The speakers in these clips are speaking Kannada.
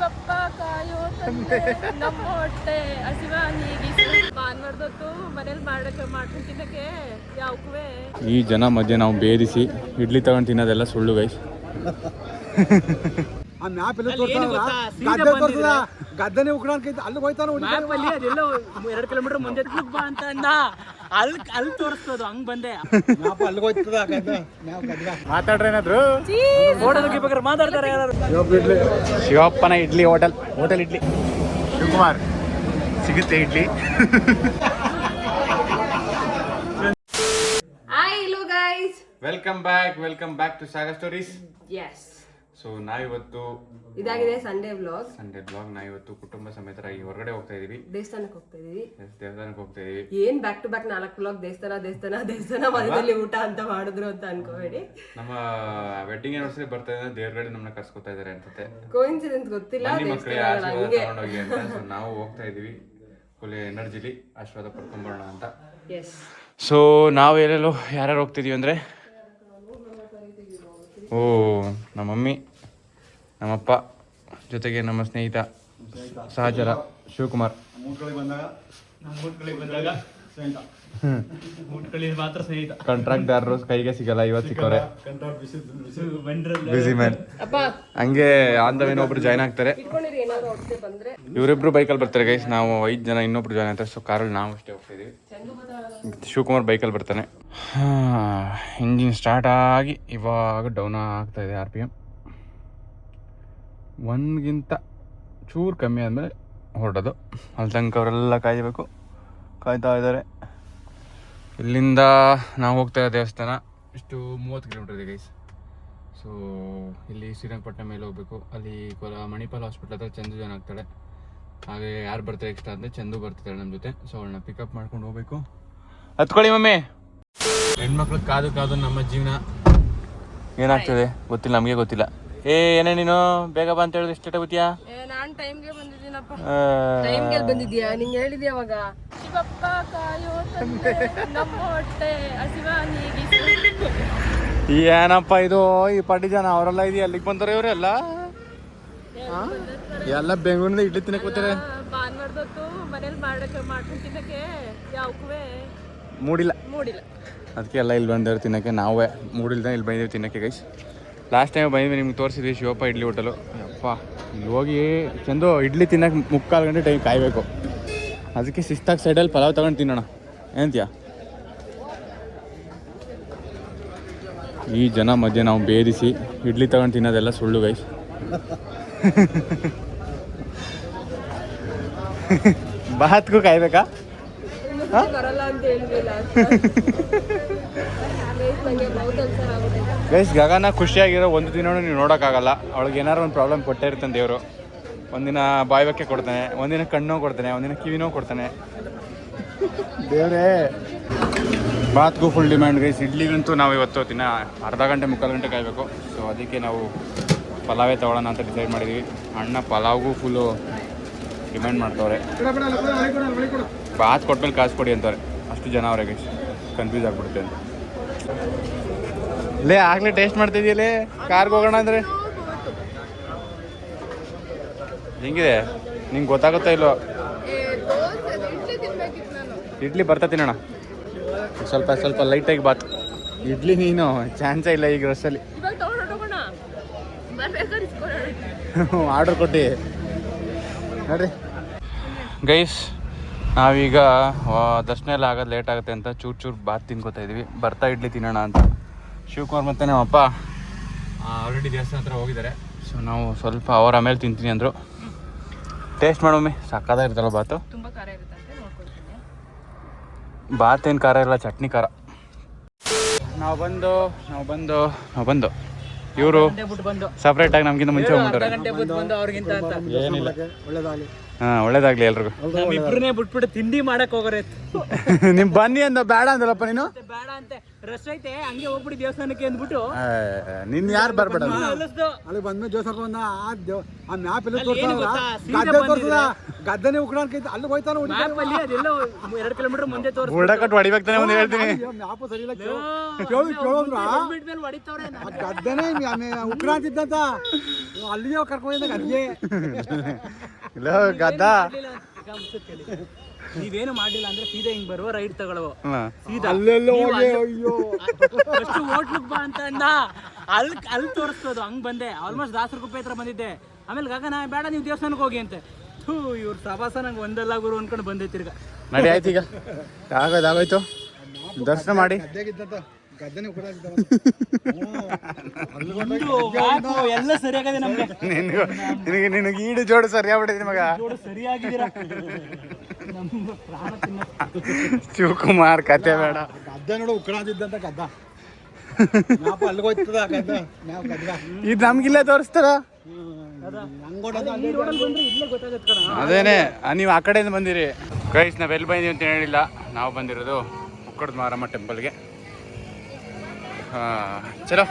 ಶಿವಪ್ಪ ಕಾಯೋ ತಂದೆ ನಮ್ಮ ಹೊಟ್ಟೆ ಹಸಿವ ನೀಗಿಸು ಭಾನುವಾರದೊತ್ತು ಮನೇಲಿ ಮಾಡ್ಕೊಂಡು ತಿನ್ನಕ್ಕೆ ಯಾವಕ್ಕೂ ಈ ಜನ ಮಧ್ಯೆ ನಾವು ಬೇರಿಸಿ ಇಡ್ಲಿ ತಗೊಂಡು ತಿನ್ನೋದೆಲ್ಲ ಸುಳ್ಳು ಗೈಸ್. ಗದ್ದನೆ ಉಕ್ರಾನ್ಕೈತೆ ಅಲ್ಲಿ ಹೋಯ್ತಾನ ಅದೆಲ್ಲ 2 ಕಿಲೋಮೀಟರ್ ಮುಂದೆ ಬಾ ಅಂತ ಅಲ್ಲಿ ತೋರಿಸ್ತದ ಹಂಗ್ ಬಂದೆ ಅಲ್ಲಿ ಹೋಯ್ತದ ಮಾತಾಡ್ರೇನಾದ್ರು ಮಾತಾಡ್ತಾರೆ ಯಾರು. ಶಿವಪ್ಪನ ಇಡ್ಲಿ ಹೋಟೆಲ್ ಇಡ್ಲಿ ಶಿವಕುಮಾರ್ ಸಿಗುತ್ತೆ idli. Hello guys. Welcome back to saga stories. Yes. So ನಾವಿವತ್ತು ಇದಾಗಿದೆ ಸಂಡೇ ವ್ಲಾಗ್. ನಾವಿವತ್ತು ಕುಟುಂಬ ಸಮೇತರಾಗಿ ಹೊರಗಡೆ ಹೋಗ್ತಾ ಇದೀವಿ. ದೇವಸ್ಥಾನಕ್ಕೆ ಹೋಗ್ತಾ ಇದೀವಿ. ಏನ್ ಬ್ಯಾಕ್ ಟು ಬ್ಯಾಕ್ 4 ವ್ಲಾಗ್ ದೇವಸ್ಥಾನ ಮಧ್ಯದಲ್ಲಿ ಊಟ ಅಂತ ಮಾಡಿದ್ರು ಅಂತ ಅನ್ಕೋಬೇಡಿ. ನಮ್ಮ ವೆಡ್ಡಿಂಗ್ ಆನಿವರ್ಸರಿ ಬರ್ತಾ ಇದೆ, ದೇವ್ರಗಡೆ ನಮ್ಮನ್ನ ಕರ್ಸ್ಕೊತಾ ಇದಾರೆ ಅನ್ಸುತ್ತೆ. ಕೋಇನ್ಸಿಡೆನ್ಸ್ ಗೊತ್ತಿಲ್ಲ. ನಾವು ಹೋಗ್ತಾ ಇದೀವಿ ಫುಲ್ ಎನರ್ಜಿಲಿ ಆಶೀರ್ವಾದ ಪಡ್ಕೊಂಡ್ಬರೋಣ ಅಂತ. ಸೊ ನಾವು ಎಲ್ಲೆಲ್ಲೋ ಯಾರ್ಯಾರು ಹೋಗ್ತಿದೀವಿ ಅಂದ್ರೆ ನಮ್ಮ ಮಮ್ಮಿ, ನಮ್ಮಪ್ಪ, ಜೊತೆಗೆ ನಮ್ಮ ಸ್ನೇಹಿತ ಸಹಚರ ಶಿವಕುಮಾರ್. ಮಾತ್ರ ಸ್ನೇಹಿತ. ಕಾಂಟ್ರಾಕ್ಟ್ದಾರರು ಕೈಗೆ ಸಿಗಲ್ಲ, ಇವತ್ತು ಸಿಕ್ಕವ್ರೆ. ಬಿಸಿ ಮ್ಯಾನ್. ಹಂಗೆ ಆನ್ ದ ವೇನ್ ಒಬ್ರು ಜಾಯ್ನ್ ಆಗ್ತಾರೆ. ಇವರಿಬ್ರು ಬೈಕಲ್ಲಿ ಬರ್ತಾರೆ ಗೈಸ್. ನಾವು 5 ಜನ ಇನ್ನೊಬ್ರು ಜಾಯ್ನ್ ಆಗ್ತಾರೆ. ಸೊ ಕಾರಲ್ಲಿ ನಾವು ಅಷ್ಟೇ ಹೋಗ್ತಾ ಇದೀವಿ. ಶಿವಕುಮಾರ್ ಬೈಕಲ್ಲಿ ಬರ್ತಾನೆ. ಇಂಜಿನ್ ಸ್ಟಾರ್ಟ್ ಆಗಿ ಇವಾಗ ಡೌನ್ ಆಗ್ತಾ ಇದೆ RPM. 1ಗಿಂತ ಚೂರು ಕಮ್ಮಿ ಆದಮೇಲೆ ಹೊರಡೋದು. ಅಲ್ಲಿ ತನಕ ಅವರೆಲ್ಲ ಕಾಯ್ತಾ ಇದ್ದಾರೆ. ಇಲ್ಲಿಂದ ನಾವು ಹೋಗ್ತಾ ಇರೋ ದೇವಸ್ಥಾನ ಇಷ್ಟು 30 ಕಿಲೋಮೀಟರ್ ಇದೆ ಗೈಸ್. ಸೊ ಇಲ್ಲಿ ಶ್ರೀರಂಗಪಟ್ಟಣ ಮೇಲೆ ಹೋಗ್ಬೇಕು. ಅಲ್ಲಿ ಮಣಿಪಾಲ್ ಹಾಸ್ಪಿಟಲ್ ಹತ್ರ ಚಂದು ಜನ ಆಗ್ತಾಳೆ. ಹಾಗೆ ಯಾರು ಬರ್ತಾರೆ ಎಕ್ಸ್ಟ್ರಾ ಅಂದರೆ ಚಂದು ಬರ್ತಿದ್ದಾಳೆ ನಮ್ಮ ಜೊತೆ. ಸೊ ಅವಳನ್ನ ಪಿಕಪ್ ಮಾಡ್ಕೊಂಡು ಹೋಗ್ಬೇಕು. ಹತ್ಕೊಳ್ಳಿ ಮಮ್ಮಿ. ಹೆಣ್ಮಕ್ಳು ಕಾದು ನಮ್ಮ ಜೀವನ ಏನಾಗ್ತದೆ ಗೊತ್ತಿಲ್ಲ, ನಮಗೆ ಗೊತ್ತಿಲ್ಲ. ಏನೇ ನೀನು ಬೇಗ ಬಾ ಅಂತ ಹೇಳಿದ್ರೆ ಎಷ್ಟು ಗೊತ್ತೀಯಾ? ನಾನ್ ಟೈಮ್ಗೆ ಬಂದಿದ್ದೀನಪ್ಪ. ಟೈಮ್ಗೆ ಬಂದಿದ್ಯಾ? ನಿಂಗೆ ಹೇಳಿದ್ಯಾ ಅವಾಗ? ಶಿವಪ್ಪ ಕಾಯೋ ತಂದೆ ನಮ್ಮ ಹೊಟ್ಟೆ ಹಸಿವ ನೀಗಿಸು. ಏನಪ್ಪ ಇದು? ಈ ಪಾರ್ಟಿ ಜನ ಅವರೆಲ್ಲ ಇದೆಯಾ? ಅಲ್ಲಿಗೆ ಬಂದವ್ರೆ ಇವರೆಲ್ಲ ಎಲ್ಲ ಬೆಂಗಳೂರಿನಿಂದ ಇಡ್ಲಿ ತಿನ್ನಕ್ ಬರ್ತಾರೆ. ಭಾನುವಾರದೊತ್ತು ಮನೇಲಿ ಮಾಡ್ಕೊಂಡು ತಿನ್ನಕ್ಕೆ ಯಾವಕ್ಕೂ ಮೂಡಿಲ್ಲ. ಅದಕ್ಕೆ ಎಲ್ಲ ಇಲ್ಲಿ ಬಂದವ್ರು ತಿನ್ನಕ್ಕೆ. ನಾವೇ ಮೂಡಿಲ್ದ ಇಲ್ಲಿ ಬಂದಿದ್ದೀವಿ ತಿನ್ನಕ್ಕೆ ಗೈಸ್. ಲಾಸ್ಟ್ ಟೈಮ್ ಬಂದಿದ್ವಿ, ನಿಮ್ಗೆ ತೋರಿಸಿದ್ವಿ ಶಿವಪ್ಪ ಇಡ್ಲಿ ಹೋಟೆಲು. ಅಪ್ಪ ಇಲ್ಲಿ ಹೋಗಿ ಚಂದು ಇಡ್ಲಿ ತಿನ್ನಕ್ಕೆ 3/4 ಗಂಟೆ ಟೈಮ್ ಕಾಯಬೇಕು. ಅದಕ್ಕೆ ಶಿಸ್ತಾಗಿ ಸೈಡಲ್ಲಿ ಪಲಾವ್ ತಗೊಂಡು ತಿನ್ನೋಣ ಏನಂತೀಯ? ಈ ಜನ ಮಧ್ಯೆ ನಾವು ಬೇರಿಸಿ ಇಡ್ಲಿ ತಗೊಂಡು ತಿನ್ನೋದೆಲ್ಲ ಸುಳ್ಳು ಗೈಸ್. ಬಾತ್ಗೂ ಕಾಯ್ಬೇಕಾ? ಬರಲ್ಲ ಅಂತ ಹೇಳಿಲ್ಲ ಗೈಸ್. ಗಗನ ಖುಷಿಯಾಗಿರೋ ಒಂದು ದಿನ ನೀವು ನೋಡೋಕ್ಕಾಗಲ್ಲ. ಅವಳಿಗೆ ಏನಾರು ಒಂದು ಪ್ರಾಬ್ಲಮ್ ಕೊಟ್ಟೇ ಇರ್ತಾನೆ ದೇವರು. ಒಂದಿನ ಬಾಯ್ಬಕ್ಕೆ ಕೊಡ್ತಾನೆ, ಒಂದಿನ ಕಣ್ಣು ಕೊಡ್ತಾನೆ, ಒಂದಿನ ಕಿವಿನೋ ಕೊಡ್ತಾನೆ ದೇವರೇ. ಬಾತ್ಗೂ ಫುಲ್ ಡಿಮ್ಯಾಂಡ್ ಗೈಸ್. ಇಡ್ಲಿಗಂತೂ ನಾವು ಇವತ್ತು ದಿನ ಅರ್ಧ ಗಂಟೆ 3/4 ಗಂಟೆ ಕಾಯಬೇಕು. ಸೊ ಅದಕ್ಕೆ ನಾವು ಪಲಾವೇ ತೊಗೊಳ್ಳೋಣ ಅಂತ ಡಿಸೈಡ್ ಮಾಡಿದ್ದೀವಿ. ಅಣ್ಣ ಪಲಾವ್ಗೂ ಫುಲ್ಲು ಡಿಮ್ಯಾಂಡ್ ಮಾಡ್ತವ್ರೆ. ಬಾತ್ ಕೊಟ್ಮೇಲೆ ಕಾಸು ಕೊಡಿ ಅಂತಾರೆ. ಅಷ್ಟು ಜನ ಅವ್ರೆ ಗೈಸ್, ಕನ್ಫ್ಯೂಸ್ ಆಗಿಬಿಡುತ್ತೆ ಅಂತ. ಲೇ ಆಗ್ಲೇ ಟೇಸ್ಟ್ ಮಾಡ್ತಿದ್ದೀಯಲ್ಲೇ ಕಾರ್ಗೆ ಹೋಗೋಣ ಅಂದರೆ ಹೆಂಗಿದೆ ನಿಂಗೆ ಗೊತ್ತಾಗುತ್ತಾ ಇಲ್ಲೋ? ಇಡ್ಲಿ ಬರ್ತಾ ತಿನ್ನೋಣ. ಸ್ವಲ್ಪ ಲೈಟಾಗಿ ಬಾತ್. ಇಡ್ಲಿ ನೀನು ಚಾನ್ಸೇ ಇಲ್ಲ ಈಗ ರಸ್ಸಲ್ಲಿ. ಆರ್ಡರ್ ಕೊಟ್ಟು ನೋಡ್ರಿ ಗೈಸ್. ನಾವೀಗ ದರ್ಶನ ಎಲ್ಲ ಆಗೋದು ಲೇಟ್ ಆಗುತ್ತೆ ಅಂತ ಚೂರು ಬಾತ್ ತಿನ್ಕೋತಾ ಇದ್ದೀವಿ. ಬರ್ತಾ ಇಡ್ಲಿ ತಿನ್ನೋಣ ಅಂತ. ಶಿವಕುಮಾರ್ ಮತ್ತು ನಮ್ಮಪ್ಪ ಆಲ್ರೆಡಿ ದೇವಸ್ಥಾನ ಹತ್ರ ಹೋಗಿದ್ದಾರೆ. ಸೊ ನಾವು ಸ್ವಲ್ಪ ಅವರ ಆಮೇಲೆ ತಿಂತೀನಿ ಅಂದರು. ಟೇಸ್ಟ್ ಮಾಡೊಮ್ಮೆ. ಸಕ್ಕತ್ತಾಗಿರ್ತಲ್ಲ ಬಾತು. ತುಂಬ ಖಾರ ಇರುತ್ತೆ ಅಂತ ನೋಡ್ಕೊಳ್ತೀನಿ. ಬಾತ್ ಏನು ಖಾರ ಇಲ್ಲ, ಚಟ್ನಿ ಖಾರ. ನಾವು ಬಂದು ಇವರು ಸಪ್ರೇಟಾಗಿ ನಮ್ಗಿಂತ ಮುಂಚೆ ಹೋಗ್ಬಿಟ್ಟಾರೆ. ಏನಿಲ್ಲ, ಒಳ್ಳೇದಾಗ್ಲಿ ಎಲ್ರಿಗೂ. ಇಬ್ಬರನ್ನೇ ಬಿಟ್ಬಿಟ್ಟು ತಿಂಡಿ ಮಾಡಕ್ ಹೋಗೋರೆ. ನಿಮ್ ಬನ್ನಿ ಅಂದ ಬೇಡ ಅಂದಲ್ಲಪ್ಪ ನೀನು. ಬೇಡ ಅಂತೆ ರಶ್ ಐತೆ ಹಂಗೆ ಹೋಗ್ಬಿಡಿ ದೇವಸ್ಥಾನಕ್ಕೆ ಅಂದ್ಬಿಟ್ಟು. ನಿನ್ ಯಾರು ಬರ್ಬೇಡ ಅಲ್ಲಿ ಬಂದ್ಮೇಲೆ ದೇವಸ್ಥಾನಕ್ಕೆ ಆ ಮ್ಯಾಪ್ ಎಲ್ಲ ಗದ್ದನೆ ಉಕ್ರಾನ್ಕೈತೆ ಅಲ್ಲಿ ಹೋಯ್ತಾನ. ಅದೆಲ್ಲ 2 ಕಿಲೋಮೀಟರ್ ಮುಂದೆ ತೋರಿಸ್ ಬುಡಕಟ್ಟು ಹೊಡಿಬೇಕು ತಾನೆ ಒಂದು ಹೇಳ್ತೀನಿ. ಮ್ಯಾಪ್ ಸರಿ ಇಲ್ಲ ಕೇಳೋದ್ರ ಗದ್ದನೆ ಉಕ್ರಾಂತಿದ್ದಂತ ಅಲ್ಲಿಗೆ ಕರ್ಕೊಂಡಿದ್ದಾಗ ಅಲ್ಲಿಗೆ ಇಲ್ಲ ಗದ್ದ ನೀವೇನು ಮಾಡಿಲ್ಲ ಅಂದ್ರೆ ಸೀದಾ ಹಿಂಗ್ ಬರುವ ರೈಟ್ ತಗೊಳ್ಳೋ ಹಾ. ಸೀದಾ ಅಲ್ಲೆಲ್ಲ ಹೋಗಿ ಅಯ್ಯೋ ಫಸ್ಟ್ ಹೋಟ್ಲಿಗೆ ಬಾ ಅಂತ ಅಂದ ಅಲ್ಲಿ ತೋರಿಸ್ತೋದು ಹಂಗ್ ಬಂದೆ ಆಲ್ಮೋಸ್ಟ್ ದಾಸರಗುಪ್ಪೆ ಹತ್ರ ಬಂದಿದ್ದೆ ಆಮೇಲೆ ಗಗನ ಬೇಡ ನೀವು ದೇವಸ್ಥಾನಕ್ಕೆ ಹೋಗಿ ಅಂತ ಇವ್ರ ಸವಾಸ ನಂಗೆ ಒಂದಲ್ಲ ಗುರು ಅನ್ಕೊಂಡು ಬಂದೆ ತಿರ್ಗ ನಡಿ ಆಯ್ತು ಈಗ ಆಗೋಯ್ತು ದರ್ಶನ ಮಾಡಿ ಗದ್ದೆನೇ ಕೂಡ ಎಲ್ಲ ಸರಿಯಾಗದೆ ನಮ್ಗೆ ನಿನಗೆ ಈಡು ಜೋಡು ಸರಿ ಆಗ್ಬಿಟ್ಟಿದೆ ಮಗ. ಸರಿಯಾಗಿದ್ದೀರಾ ನಮ್ಮ ಪ್ರಾಣ ತಿನ್ನ ಶಿವಕುಮಾರ್ ಕತೆ ಬೇಡ. ಗದ್ದೆ ನೋಡು ಉಕ್ಕಣದಿದ್ದಂತ ಗದ್ದ ನಾಪ ಅಲ್ಲಿಗೆ ಹೋಯ್ತದ ಗದ್ದ ನಾವು ಗದ್ದ ಇದು ನಮ್ಗಿಲ್ಲ ತೋರಿಸ್ತಾರ. ಈ ರೋಡಲ್ಲಿ ಬಂದ್ರೆ ಇಲ್ಲೇ ಗೊತ್ತಾಗತ್ತೆ ಕಣ. ಅದೇನೆ ನೀವು ಆ ಕಡೆಯಿಂದ ಬಂದಿರಿ ಗೈಸ್. ನಾವು ಎಲ್ಲಿ ಬಂದೀವಿ ಅಂತ ಹೇಳಿಲ್ಲ. ನಾವು ಬಂದಿರೋದು ಉಕ್ಕಡದ ಮಾರಮ್ಮ ಟೆಂಪಲ್ಗೆ. ಚಲೋ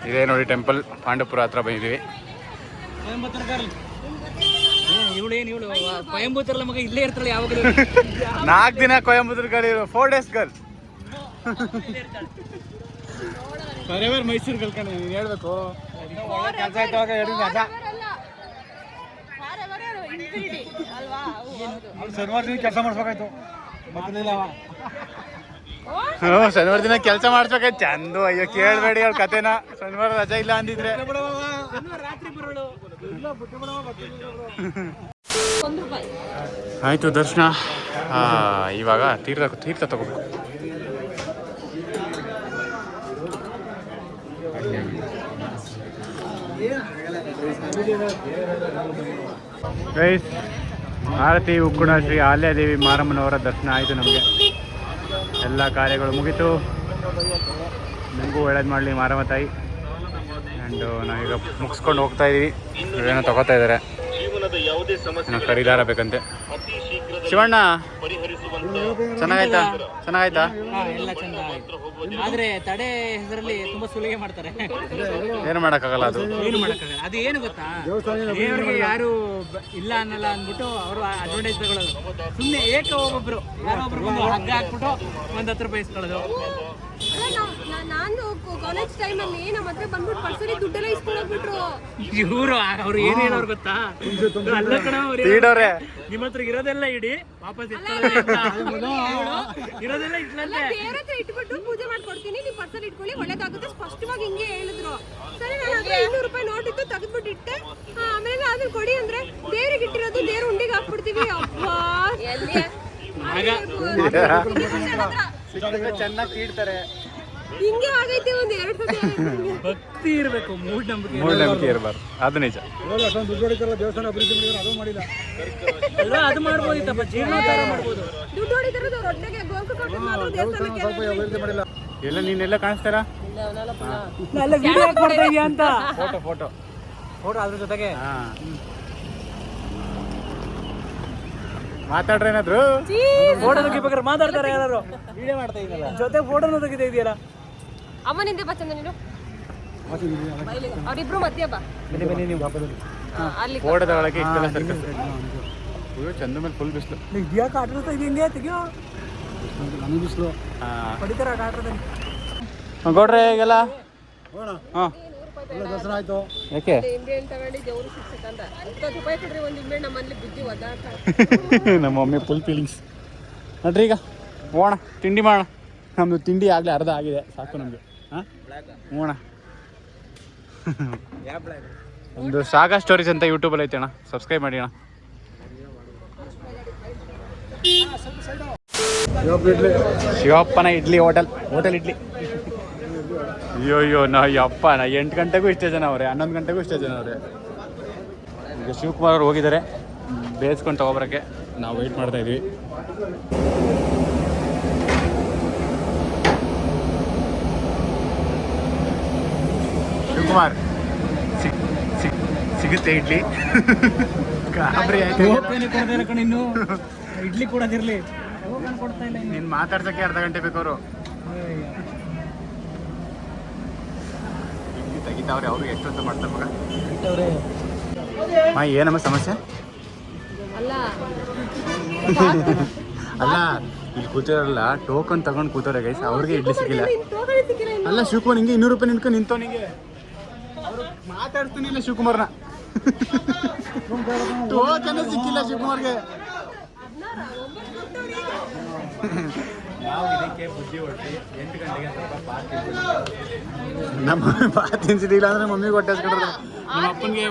ಇದೇ ನೋಡಿ ಟೆಂಪಲ್. ಪಾಂಡವಪುರ ಹತ್ರ ಬಂದಿದ್ದೀವಿ. ಇವಳು ಕೊಯಂಬತ್ತೂರಲ್ಲ ಮಗ ಇಲ್ಲೇ ಇರ್ತಾಳೆ ಯಾವಾಗಲೂ. 4 ದಿನ Coimbatore girl, 4 days girl. Forever Mysore ಕಲ್ಕೊಂಡು ನೀನು ಹೇಳ್ಬೇಕು. ಕೆಲಸ ಆಯ್ತವಾಗ ಹೇಳಿದ ಅದ ಶನಿವಾರ ದಿನ ಕೆಲಸ ಮಾಡಿಸ್ಬೇಕಾಯ್ತು ಮತ್ತೇನಿಲ್ಲ ಶನಿವಾರ ದಿನ ಕೆಲಸ ಮಾಡ್ಸ್ಬೇಕಾಯ್ತು. ಚಂದು ಅಯ್ಯೋ ಕೇಳಬೇಡಿ ಅವ್ಳ ಕತೆನ. ಶನಿವಾರ ರಜಾ ಇಲ್ಲ ಅಂದಿದ್ರೆ ರಾತ್ರಿ ಬರೋಳು. ಆಯ್ತು ದರ್ಶನ. ಇವಾಗ ತೀರ್ಥ ತಗೋಬೇಕು. ಗೈಸ್, ಆರತಿ ಉಕ್ಕುಣ ಶ್ರೀ ಆಲ್ಯಾದೇವಿ ಮಾರಮ್ಮನವರ ದರ್ಶನ ಆಯಿತು. ನಮಗೆ ಎಲ್ಲ ಕಾರ್ಯಗಳು ಮುಗೀತು. ನಿಮಗೂ ಒಳ್ಳೇದು ಮಾಡಲಿ ಮಾರಮ್ಮ ತಾಯಿ. ಆ್ಯಂಡ್ ನಾವೀಗ ಮುಗಿಸ್ಕೊಂಡು ಹೋಗ್ತಾ ಇದ್ದೀವಿ. ಏನೋ ತಗೋತಾ ಇದ್ದಾರೆ, ಏನೋ ಖರೀದಾರ ಬೇಕಂತೆ. ಶಿವಣ್ಣ ಚೆನ್ನಾಗಾಯ್ತಾ? ಎಲ್ಲ ಚಂದ ಆಯ್ತು. ಆದ್ರೆ ತಡೆ ಹೆಸರಲ್ಲಿ ತುಂಬಾ ಸುಲಿಗೆ ಮಾಡ್ತಾರೆ. ಏನು ಮಾಡೋಕ್ಕಾಗಲ್ಲ, ಅದು ಏನು ಮಾಡಕ್ಕಾಗಲ್ಲ. ಅದು ಏನು ಗೊತ್ತಾ, ದೇವರಿಗೆ ಯಾರು ಇಲ್ಲ ಅನ್ನಲ್ಲ ಅಂದ್ಬಿಟ್ಟು ಅವರು ಅಡ್ವಾಂಟೇಜ್ ತಗೊಳ್ಳೋದು. ಸುಮ್ಮನೆ ಒಬ್ಬೊಬ್ರು ಯಾರೋ ಒಬ್ರು ಬಂದು ಹಗ್ಗ ಹಾಕ್ಬಿಟ್ಟು 1 ರೂಪಾಯಿ ಇಸ್ಕೊಳ್ಳೋದು. ನಾನು ಕಾಲೇಜ್ ಟೈಮಲ್ಲಿ ನಮ್ಮ ಹತ್ರ ಬಂದ್ಬಿಟ್ಟು ಪರ್ಸಲ್ಲಿ ದುಡ್ಡೆಲ್ಲ ಇಸ್ಕೊಂಡೋಗ್ಬಿಟ್ರು. ಅವ್ರು ಏನ್ ಹೇಳೋರು ಗೊತ್ತಾ, ಅಲ್ಲ ಕಣ ತೀಡೋರೆ, ನಿಮ್ಮ ಹತ್ರ ಇರೋದೆಲ್ಲ ಇಡಿ ವಾಪಸ್ ಇರೋದೆಲ್ಲ ಇಟ್ಲಂತೆ. ದೇವ್ರ ಹತ್ರ ಇಟ್ಬಿಟ್ಟು ಪೂಜೆ ಮಾಡ್ಕೊಡ್ತೀನಿ, ನೀವು ಪರ್ಸಲ್ಲಿ ಇಟ್ಕೊಳ್ಳಿ ಒಳ್ಳೇದಾಗುತ್ತೆ ಸ್ಪಷ್ಟವಾಗಿ ಹಿಂಗೆ ಹೇಳಿದ್ರು. ಸರಿ, ನಾನು ಹತ್ರ 200 ರೂಪಾಯಿ ನೋಟ್ ಇತ್ತು, ತೆಗೆದ್ಬಿಟ್ಟು ಇಟ್ಟೆ. ಆಮೇಲೆ ಅದನ್ನ ಕೊಡಿ ಅಂದ್ರೆ ದೇವ್ರಿಗೆ ಇಟ್ಟಿರೋದು ದೇವ್ರ ಉಂಡಿಗೆ ಹಾಕ್ಬಿಡ್ತೀವಿ. ಅಬ್ಬಾ ಚೆನ್ನಾಗಿ ತೀಡ್ತಾರೆ. ಹಿಂಗೆ ಆಗೈತೆ ಒಂದು 2 ಸತಿ. ಭಕ್ತಿ ಇರಬೇಕು, ಮೂಢನಂಬಿಕೆ ಇರಬಾರ್ದು. ಅದು ನಿಜ. ಅಷ್ಟೊಂದು ದುಡ್ಡು ಹೊಡಿತಾರಲ್ಲ ದೇವಸ್ಥಾನ ಅಭಿವೃದ್ಧಿ ಮಾಡಿದ್ರೆ ಅದು ಮಾಡಿಲ್ಲ. ಅಲ್ವಾ, ಅದು ಮಾಡ್ಬೋದಿತ್ತಪ್ಪ, ಜೀರ್ಣೋದ್ಧಾರ ಮಾಡ್ಬೋದು. ದುಡ್ಡು ಹೊಡಿತಾರದು ರೊಟ್ಟೆಗೆ ಗೋಲ್ಕು ಕೊಟ್ಟು ಮಾತ್ರ ದೇವಸ್ಥಾನಕ್ಕೆ ಸ್ವಲ್ಪ ಅಭಿವೃದ್ಧಿ ಮಾಡಿಲ್ಲ. ಎಲ್ಲ ನೀನೆಲ್ಲ ಕಾಣಿಸ್ತಾರ ಅಂತ ಫೋಟೋ ಅದ್ರ ಜೊತೆಗೆ ಮಾತಾಡ್ರೆ ಏನಾದ್ರು ಫೋಟೋ ತೆಗಿಬೇಕಾದ್ರೆ ಮಾತಾಡ್ತಾರೆ ಯಾರು. ವಿಡಿಯೋ ಮಾಡ್ತಾ ಇದೆಯಲ್ಲ ಜೊತೆ ಫೋಟೋನು ತೆಗಿತಾ ಇದೆಯಲ್ಲ. ಅಮ್ಮನಿಂದ ಬಚ್ಚಂದ ನೀನು ಅವರಿಬ್ರು ಮಧ್ಯ ಬಾ. ಬನ್ನಿ ನೀವು ಅಲ್ಲಿ ಫೋಟೋದ ಒಳಗೆ ಇಷ್ಟೆಲ್ಲ ಸರ್ಕಸ್. ಚಂದ ಮೇಲೆ ಫುಲ್ ಬಿಸಿಲು. ಯಾಕೆ ಆಟ ಇದೆಯಾ ತೆಗಿಯೋ ನನಗೆ ಬಿಸಿಲು ಹೊಡಿತಾರ ಆಟದಲ್ಲಿ. ಗೌಡ್ರೆ ಈಗೆಲ್ಲ ಹಾಂ ದರ್ಶನ ಆಯ್ತು. ಯಾಕೆ ನಿಂಬೆ ತಗೊಂಡು ದೇವ್ರು ಸಿಕ್ಸಕ್ಕಂತ 20 ರೂಪಾಯಿ ಕೊಡ್ರಿ ಒಂದು ನಿಂಬೆ. ನಮ್ಮಲ್ಲಿ ಬುದ್ಧಿ ಒದ್ದಾಡ್ತಾ ನಮ್ಮ ಮಮ್ಮಿ ಫುಲ್ ಫೀಲಿಂಗ್ಸ್. ನೋಡ್ರಿ ಈಗ ಹೋಗೋಣ, ತಿಂಡಿ ಮಾಡೋಣ. ನಮ್ಮದು ತಿಂಡಿ ಆಗಲೇ ಅರ್ಧ ಆಗಿದೆ, ಸಾಕು ನಮಗೆ. ಹಾಂ ಹೋಗೋಣ. ಒಂದು ಸಾಗಾ ಸ್ಟೋರೀಸ್ ಅಂತ ಯೂಟ್ಯೂಬಲ್ಲಿ ಐತೆ ಅಣ್ಣ, ಸಬ್ಸ್ಕ್ರೈಬ್ ಮಾಡಿ ಅಣ್ಣ. ಶಿವಪ್ಪನ ಇಡ್ಲಿ ಹೋಟೆಲ್ ಇಡ್ಲಿ. ಅಯ್ಯೋ ಯಪ್ಪ 8 ಗಂಟೆಗೂ ಇಷ್ಟೇ ಜನ ಅವರೇ, 11 ಗಂಟೆಗೂ ಇಷ್ಟೇ ಜನ ಅವರೇ. ಈಗ ಶಿವಕುಮಾರ್ ಅವರು ಹೋಗಿದ್ದಾರೆ ಬೇಯಿಸ್ಕೊಂಡು ತಗೊಬರೋಕ್ಕೆ. ನಾವು ವೆಯ್ಟ್ ಮಾಡ್ತಾ ಇದ್ವಿ. ಶಿವಕುಮಾರ್ ಸಿಗುತ್ತೆ ಇಡ್ಲಿ? ಗಾಬರಿ ಆಯ್ತು. ಇನ್ನು ಇಡ್ಲಿ ಕೊಡೋದಿರ್ಲಿ, ಕೊಡ್ತಾ ಇಲ್ಲ. ನೀನು ಮಾತಾಡ್ಸೋಕ್ಕೆ ಅರ್ಧ ಗಂಟೆ ಬೇಕವರು. ತೆಗಿತಾವ್ರೆ ಅವರು. ಎಷ್ಟೊತ್ತು ಮಾಡ್ತಾರೆ ಮಗ? ಏನಮ್ಮ ಸಮಸ್ಯೆ? ಅಲ್ಲ ಇಲ್ಲಿ ಕೂತಿರಲ್ಲ, ಟೋಕನ್ ತಗೊಂಡು ಕೂತವ್ರೆ ಗೈಸ್, ಅವ್ರಿಗೆ ಇಡ್ಲಿ ಸಿಕ್ಕಿಲ್ಲ. ಅಲ್ಲ ಶಿವಕುಮಾರ್ ಹಿಂಗೆ 200 ರೂಪಾಯಿ ನಿಂತ್ಕೊಂಡು ನಿಂತವನಿಗೆ ಮಾತಾಡ್ತಾನಿಲ್ಲ ಶಿವಕುಮಾರ್ನ. ಟೋಕನ್ ಸಿಕ್ಕಿಲ್ಲ ಶಿವಕುಮಾರ್ಗೆ. ನಾವು ಇದಕ್ಕೆ ಬುದ್ಧಿ ಹೊಡ್ತಿ 8 ಗಂಟೆಗೆ ಸ್ವಲ್ಪ ನಮ್ಮ ಬಾತ್ ತಿನ್ಸಿದಿಲ್ಲ ಅಂದ್ರೆ ಮಮ್ಮಿಗೆ ಹೊಟ್ಟೆ ಹಸ್ಕೊಂಡ್ರೆ ನಮ್ಮ ಅಪ್ಪನಿಗೆ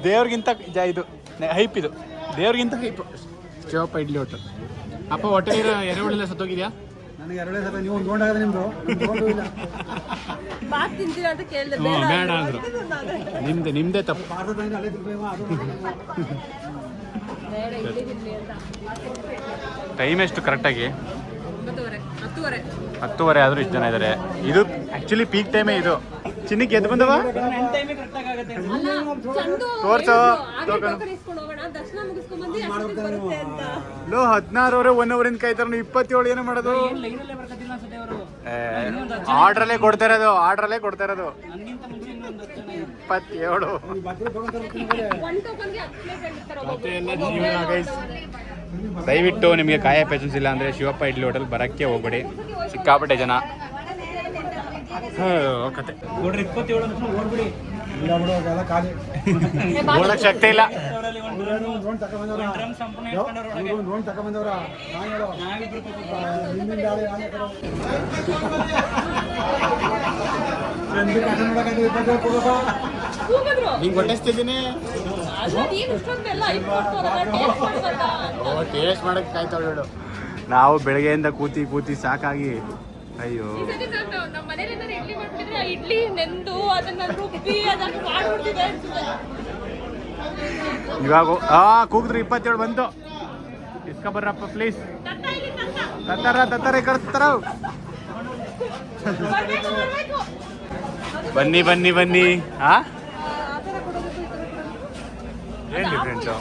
ದೇವ್ರಿಗಿಂತ ಇದು ಹೈಪ್ ಇದು ದೇವ್ರಿಗಿಂತ ಹೈಪ್. ಶಿವಪ್ಪ ಇಡ್ಲಿ ಹೋಟೆಲ್. ಅಪ್ಪ ಹೊಟ್ಟೆಲಿರೋ ಎರೆಹುಳಿಲ್ಲ ಸತ್ತೋಗಿದ್ಯಾ? ನನಗೆ 2 ಸಲ ನೀವು ನೋಡಾಗ ನಿಮ್ದು ಬಾತ್ ತಿಂತೀರಾ ಅಂತ ಕೇಳಿದೆ. ಬೇಡ ಅಂದ್ರು. ನಿಮ್ದೇ ತಪ್ಪು. ಭಾರತದಲ್ಲಿ ಅಲ್ಲೇ ತಿರ್ಬೇಕಮ್ಮ, ಅದು ಬೇಡ ಇಡ್ಲಿ ತಿನ್ಲಿ ಅಂತ. ಟೈಮ್ ಎಷ್ಟು ಕರೆಕ್ಟಾಗಿ? 10:30. 10:30 ಆದ್ರೂ ಇಷ್ಟು ಜನ ಇದ್ದಾರೆ. ಇದು ಆಕ್ಚುಲಿ ಪೀಕ್ ಟೈಮೇ ಇದು. ಚಿನ್ನಕ್ಕೆ ಎದ್ದು ಬಂದವ ನನ್ನ ಟೈಮೇ ಕರೆಕ್ಟಾಗಿ ಆಗುತ್ತೆ. ಅಲ್ಲ, ಚಂದು ತೋರ್ಸು. ಹೇಳಿದ್ರು, ಆಗ ಟೋಕನ್ ಇಸ್ಕೊಂಡು ಹೋಗೋಣ, ದರ್ಶನ ಮುಗಿಸ್ಕೊಂಡ್ ಬಂದು ಅಷ್ಟೊತ್ತಿಗೆ ಬರುತ್ತೆ ಅಂತ. 16 1 ಅವರಿಂದ ಕಾಯ್ತಾರ. 27 ಏನು ಮಾಡೋದು? ಲೈನಲ್ಲೇ ಬರ್ಕತ್ತಿಲ್ಲ ಅನ್ಸುತ್ತೆ ಅವರು. ಆರ್ಡ್ರಲ್ಲೇ ಕೊಡ್ತಾ ಇರೋದು. ನನಗಿಂತ ಮುಂಚೆ ಇನ್ನೊಂದು 10 ಜನ ಇದ್ದಾರೆ. 27 ಒಂದ್ ಟೋಕನ್ಗೆ 10 ಪ್ಲೇಟ್ ಹೇಳಿರ್ತಾರೆ ಮತ್ತೆ ಎಲ್ಲ ಜೀವನ ಗೈಸ್. ದಯವಿಟ್ಟು ನಿಮಗೆ ಕಾಯ ಪೇಷನ್ಸ್ ಇಲ್ಲ ಅಂದರೆ ಶಿವಪ್ಪ ಇಡ್ಲಿ ಹೋಟೆಲ್ ಬರೋಕ್ಕೆ ಹೋಗ್ಬೇಡಿ. ಸಿಕ್ಕಾಪಟ್ಟೆ ಜನ. ಕತೆ ನೋಡ್ರಿ 27 ನಿಮಿಷ ಓಡ್ಬಿಡಿ. ಇಲ್ಲ ಬಿಡು, ಅದೆಲ್ಲ ಖಾಲಿ. ಓಡಕ್ಕೆ ಶಕ್ತಿ ಇಲ್ಲ. ಅವರಲ್ಲಿ ಒಂದು ಡ್ರೋನ್ ತಗೊಂಬಂದವ್ರ, ಡ್ರಮ್ ಸಂಪೂರ್ಣ ಇಟ್ಕೊಂಡವ್ರು ಒಳಗೆ. ಡ್ರೋನ್ ತಗೊಂಬಂದವ್ರ. ನಾನು ಹೇಳೋ ನಾವಿಬ್ರು ನಿಮ್ಮಿಂದ ಯಾರು ನಾನೇ ಕೊಡೋ. ಚಂದ್ರಿ ಕಷ್ಟ ನೋಡಕ್ಕೆ 20 ಕೊಡೋದು. ಕೂಗಿದ್ರು. ನಿಂಗೆ ಹೊಟ್ಟೆಸ್ತಿದ್ದೀನಿ. ಅಲ್ಲ, ನೀನ್ ಇಷ್ಟೊಂದೆಲ್ಲ ಐದು ಕೊಡ್ತಾರಲ್ಲ, ಟೇಸ್ಟ್ ಮಾಡ್ಬೇಕಂತ. ಟೇಸ್ಟ್ ಮಾಡಕ್ಕೆ ಕಾಯ್ತಾಳು. ನಾವು ಬೆಳಗ್ಗೆಯಿಂದ ಕೂತಿ ಸಾಕಾಗಿ ಅಯ್ಯೋ. ಈ ಸತಿ ನಮ್ಮ ಮನೇಲಿ ಏನಾದ್ರು ಇಡ್ಲಿ ಮಾಡ್ಬಿಟ್ಟಿದ್ರೆ ಆ ಇಡ್ಲಿ ನೆಂದು ಅದನ್ನ ರುಬ್ಬಿ ಅದನ್ನ ಮಾಡ್ಬಿಡ್ತಿದೆ ಅನ್ಸುತ್ತೆ. ಇವಾಗ ಕೂಗಿದ್ರು 27 ಬಂತು. ಇಸ್ಕೊಬರ್ರಪ್ಪ ಪ್ಲೀಸ್. ತತ್ತರ ಕರ್ತಾರ. ಬರ್ಬೇಕು. ಬನ್ನಿ ಹಾ ಆ ಥರ ಕೊಡೋದಕ್ಕೂ ಈ ಥರ ಕೊಡೋದಕ್ಕೂ ಏನ್ ಡಿಫ್ರೆನ್ಸು?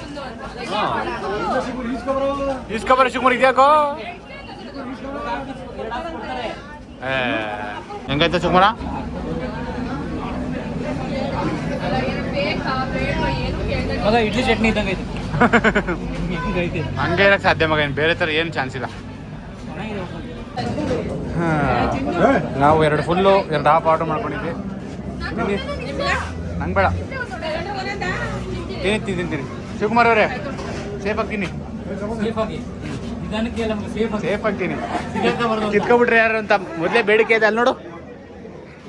ಈಸ್ಕೊಬರೋ. ಇಸ್ಕೊಬರ ಶಿವಕುಮಾರ್ ಇದ್ಯಾಕೋ ಹೆಂಗಾಯ್ತು ಶಿವಕುಮಾರ? ಬೇಕಾ ಬೇಡ ಏನು ಕೇಳಿದ್ರೆ ಮಗ ಇಡ್ಲಿ ಚಟ್ನಿ ಇದ್ದಂಗೆ ಐತೆ. ಹೆಂಗೈತೆ ಹಂಗೆ ಇರಕ್ಕೆ ಸಾಧ್ಯ ಮಗ. ಏನು ಬೇರೆ ಥರ ಏನು ಚಾನ್ಸ್ ಇಲ್ಲ. ನಾವು 2 ಫುಲ್ಲು 2 ಹಾಫ್ ಆರ್ಡರ್ ಮಾಡ್ಕೊಂಡಿದ್ವಿ. ನಂಗೆ ಬೇಡ. ತಿಂತೀನಿ. ಶಿವಕುಮಾರ್ ಅವರೇ ಸೇಫಾಗಿ ತಿನ್ನಿ. ಸೇಫಾಗಿ ನಿಧಾನಕ್ಕೆ ಎಲ್ಲ ಸೇಫ್ ಸೇಫಾಗಿ ತಿನ್ನಿ. ಕಿತ್ಕೊಬಿಟ್ರೆ ಯಾರು ಅಂತ ಮೊದಲೇ ಬೇಡಿಕೆ ಇದೆ. ಅಲ್ಲಿ ನೋಡು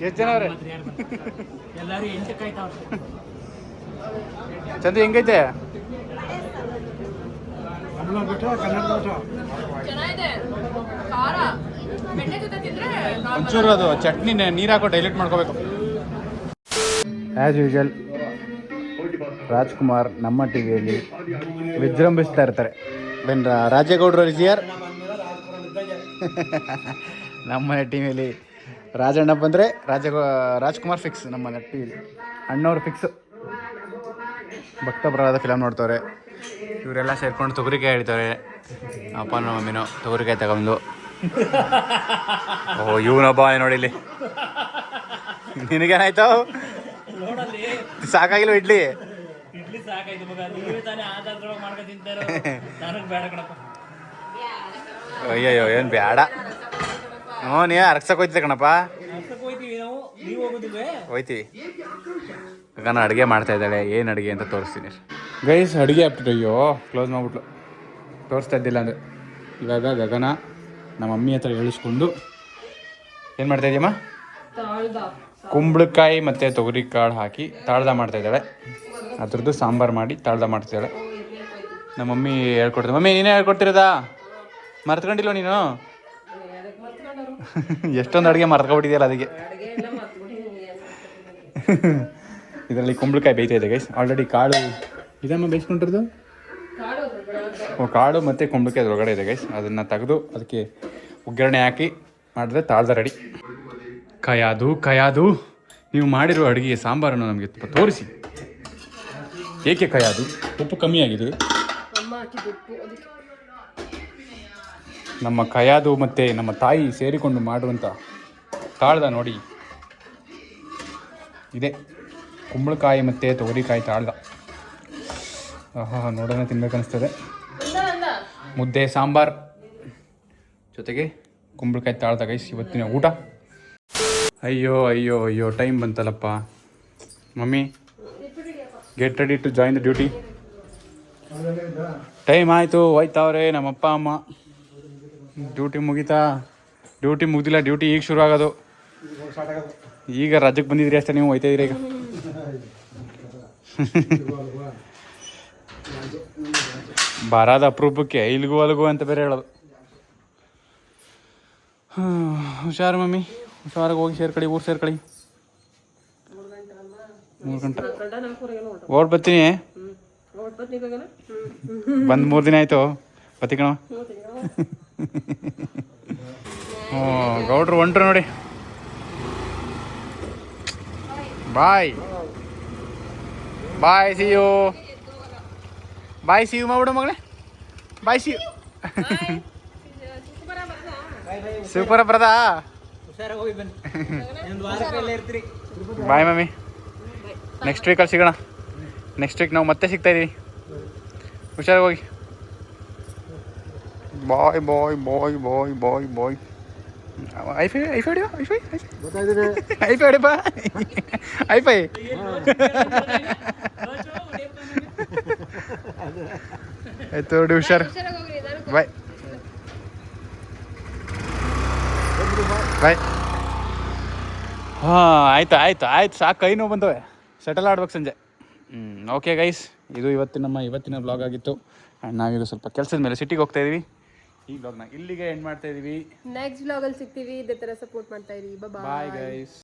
ಎಷ್ಟು ಜನ ಅವ್ರೆ. ಎಲ್ಲರೂ 8 ಕಾಯ್ತಾವ್ರೆ. ಚಂದು ಹೆಂಗೈತೆ? ಕನ್ನಡ ಬಿಟ್ಟು ಕನ್ನಡ ಬಿಟ್ಟು ಚೆನ್ನಾಗಿದೆ. ಖಾರ ಬೆಣ್ಣೆ ಜೊತೆ ತಿಂದ್ರೆ ಒಂಚೂರು ಅದು ಚಟ್ನಿ ನೀರು ಹಾಕೋ ಡೈಲೆಕ್ಟ್ ಮಾಡ್ಕೋಬೇಕು. ಆ್ಯಸ್ ಯೂಶುವಲ್ ರಾಜ್ಕುಮಾರ್ ನಮ್ಮ ಟಿವಿಯಲ್ಲಿ ವಿಜೃಂಭಿಸ್ತಾ ಇರ್ತಾರೆ. ಬೆನ್ ರಾಜೇಗೌಡರು ಇಸಿಯರ್ ನಮ್ಮನೆ ಟಿವಿಯಲ್ಲಿ ರಾಜಣ್ಣ ಬಂದರೆ ರಾಜ್ಕುಮಾರ್ ಫಿಕ್ಸ್. ನಮ್ಮನೆ ಟಿವಿಲಿ ಅಣ್ಣವ್ರು ಫಿಕ್ಸ್. ಭಕ್ತ ಪ್ರಹ್ಲಾದ ಫಿಲಮ್ ನೋಡ್ತವ್ರೆ. ಇವರೆಲ್ಲ ಸೇರ್ಕೊಂಡು ತೊಗರಿಕಾಯಿ ಹೇಳ್ತವ್ರೆ. ಅಪ್ಪ ನಮ್ಮ ಮಮ್ಮಿನೂ ತೊಗರಿಕಾಯಿ ತಗೊಂಡು ಓಹೋ ಇವನೊಬ್ಬ ನೋಡಿ ಇಲ್ಲಿ. ನಿನಗೇನಾಯ್ತು? ಸಾಕಾಗಿಲ್ವ ಇಡ್ಲಿ? ಇಡ್ಲಿ ಸಾಕಾಯ್ತು ಮಗ. ನೀವೇ ತಾನೇ ಆಧಾರದೊಳಗೆ ಮಾಡ್ಕೊಂಡು ತಿಂತಾರೋ. ನನಗೆ ಬೇಡ ಕಣಪ್ಪ. ಅಯ್ಯಯ್ಯೋ ಏನು ಬೇಡ. ಹ್ಞೂ ನೀ ಅರಗ್ಸಕ್ಕೆ ಹೋಯ್ತಿದ್ದೆ ಕಣಪ್ಪ. ಅಷ್ಟಕ್ಕೆ ಹೋಯ್ತೀವಿ ನಾವು. ನೀವು ಹೋಗೋದಿಲ್ವೇ? ಹೋಯ್ತೀವಿ. ನಾನು ಅಡುಗೆ ಮಾಡ್ತಾ ಇದ್ದಾಳೆ. ಏನು ಅಡುಗೆ ಅಂತ ತೋರಿಸ್ತೀನಿ ಗೈಸ್. ಅಡುಗೆ ಆಗ್ಬಿಟ್ಟು ಅಯ್ಯೋ ಕ್ಲೋಸ್ ಮಾಡಿಬಿಟ್ಲು. ತೋರಿಸ್ತಾ ಇದ್ದಿಲ್ಲ ಅಂದರೆ ಇವಾಗ ಗಗನ ನಮ್ಮ ಮಮ್ಮಿ ಹತ್ರ ಹೇಳಿಸ್ಕೊಂಡು ಏನು ಮಾಡ್ತಾ ಇದೀಯಮ್ಮ? ಕುಂಬಳಕಾಯಿ ಮತ್ತು ತೊಗರಿಕಾಳು ಹಾಕಿ ತಾಳ್ದ ಮಾಡ್ತಾಯಿದ್ದಾಳೆ. ಅದ್ರದ್ದು ಸಾಂಬಾರು ಮಾಡಿ ತಾಳ್ದ ಮಾಡ್ತಿದ್ದಾಳೆ. ನಮ್ಮ ಮಮ್ಮಿ ಹೇಳ್ಕೊಡ್ತಾರೆ. ಮಮ್ಮಿ ನೀನೇ ಹೇಳ್ಕೊಡ್ತಿರೋದಾ? ಮರ್ತ್ಕೊಂಡಿಲ್ವ ನೀನು? ಎಷ್ಟೊಂದು ಅಡುಗೆ ಮರ್ತ್ಕೊಬಿಟ್ಟಿದೆಯಲ್ಲ ಅದಕ್ಕೆ. ಇದರಲ್ಲಿ ಕುಂಬಳಕಾಯಿ ಬೇಯ್ತಾ ಇದೆ ಗೈಸ್. ಆಲ್ರೆಡಿ ಕಾಳು ಇದಮ್ಮ ಬೇಯಿಸ್ಕೊಂಡಿರೋದು. ಕಾಳು ಮತ್ತು ಕುಂಬಳಕಾಯಿ ಅದ್ರೊಳಗಡೆ ಇದೆ ಗೈಸ್. ಅದನ್ನು ತೆಗೆದು ಅದಕ್ಕೆ ಒಗ್ಗರಣೆ ಹಾಕಿ ಮಾಡಿದ್ರೆ ತಾಳ್ದ ರೆಡಿ. ಕಯಾದು ನೀವು ಮಾಡಿರೋ ಅಡುಗೆ ಸಾಂಬಾರನ್ನು ನಮಗೆ ತೋರಿಸಿ. ಏಕೆ ಕಯಾದು? ಉಪ್ಪು ಕಮ್ಮಿ ಆಗಿದೆ. ನಮ್ಮ ಕಯಾದು ಮತ್ತು ನಮ್ಮ ತಾಯಿ ಸೇರಿಕೊಂಡು ಮಾಡುವಂಥ ತಾಳ್ದ ನೋಡಿ ಇದೆ. ಕುಂಬಳಕಾಯಿ ಮತ್ತು ತೊಗರಿಕಾಯಿ ತಾಳ್ದ. ನೋಡೋಣ ತಿನ್ಬೇಕನ್ನಿಸ್ತದೆ. ಮುದ್ದೆ ಸಾಂಬಾರು ಜೊತೆಗೆ ಕುಂಬಳಕಾಯಿ ತಾಳ್ದ ಗೈಸ್ ಇವತ್ತಿನ ಊಟ. ಅಯ್ಯೋ ಅಯ್ಯೋ ಅಯ್ಯೋ ಟೈಮ್ ಬಂತಲ್ಲಪ್ಪ. Mummy get ready to join the duty. Time ಆಯಿತು, ಹೋಯ್ತಾವ್ರೆ ನಮ್ಮಪ್ಪ ಅಮ್ಮ. ಡ್ಯೂಟಿ ಮುಗೀತಾ? ಡ್ಯೂಟಿ ಮುಗ್ದಿಲ್ಲ, ಡ್ಯೂಟಿ ಈಗ ಶುರು ಆಗೋದು. ಈಗ ರಜಕ್ಕೆ ಬಂದಿದ್ರಿ ಅಷ್ಟೇ, ನೀವು ಹೋಯ್ತಾ ಇದ್ದೀರಿ ಈಗ. ಬರೋದು ಅಪರೂಪಕ್ಕೆ, ಇಲ್ಗೂ ಅಲ್ಗೂ ಅಂತ ಬೇರೆ ಹೇಳೋದು. ಹುಷಾರು ಮಮ್ಮಿ, ಹುಷಾರಾಗಿ ಹೋಗಿ ಸೇರ್ಕೊಳ್ಳಿ, ಊರು ಸೇರ್ಕೊಳ್ಳಿ. 3 ಗಂಟೆ ಓಡ್ ಬರ್ತೀನಿ. ಬಂದು 3 ದಿನ ಆಯಿತು. ಬತ್ತಿ ಕಣ. ಹ್ಞೂ ಗೌಡ್ರು ಹೊಂಟ್ರು ನೋಡಿ. Bye bye, see you. Bye see you ಮಾಡ್ಬಿಡು ಮಗಳೇ. Bye see you. ಸೂಪರ್ ಬರದಾ? ಹುಷಾರಾಗಿ ಹೋಗಿ ಬನ್ನಿ, ಒಂದು ವಾರಕ್ಕೆ ಇರ್ತೀರಿ. ಬಾಯ್ ಮಮ್ಮಿ, ನೆಕ್ಸ್ಟ್ ವೀಕಲ್ಲಿ ಸಿಗೋಣ. ನೆಕ್ಸ್ಟ್ ವೀಕ್ ನಾವು ಮತ್ತೆ ಸಿಗ್ತಾ ಇದೀವಿ. ಹುಷಾರಾಗಿ ಹೋಗಿ. ಬಾಯ್ ಬಾಯ್ ಬಾಯ್ ಬಾಯ್ ಬಾಯ್ ಬಾಯ್. ಐಫೈ ಐಫೈ ಹೊಡಿಯೋ, ಐಫೈ ಐಫೈ ಹೊಡಿ ಬಾ. ಐಫೈ ಆಯ್ತು ನೋಡಿ, ಹುಷಾರು. ಬಾಯ್ ಬಾಯ್. ಹಾಂ ಆಯ್ತು ಆಯ್ತು ಆಯ್ತು, ಸಾಕು, ಕೈ ನೋವು ಬಂತವೆ. ಶಟಲ್ ಆಡ್ಬೇಕು ಸಂಜೆ. ಓಕೆ ಗೈಸ್, ಇದು ಇವತ್ತಿನ ಬ್ಲಾಗ್ ಆಗಿತ್ತು. ಆ್ಯಂಡ್ ನಾವಿದು ಸ್ವಲ್ಪ ಕೆಲಸದ ಮೇಲೆ ಸಿಟಿಗೆ ಹೋಗ್ತಾ ಇದೀವಿ. ಈ ಬ್ಲಾಗ್ನ ಇಲ್ಲಿಗೆ ಎಂಡ್ ಮಾಡ್ತಾ ಇದೀವಿ. ನೆಕ್ಸ್ಟ್ ಬ್ಲಾಗಲ್ಲಿ ಸಿಗ್ತೀವಿ. ಇದೇ ಥರ ಸಪೋರ್ಟ್ ಮಾಡ್ತಾ ಇರಿ. ಬಾಯ್ ಬಾಯ್ ಗೈಸ್.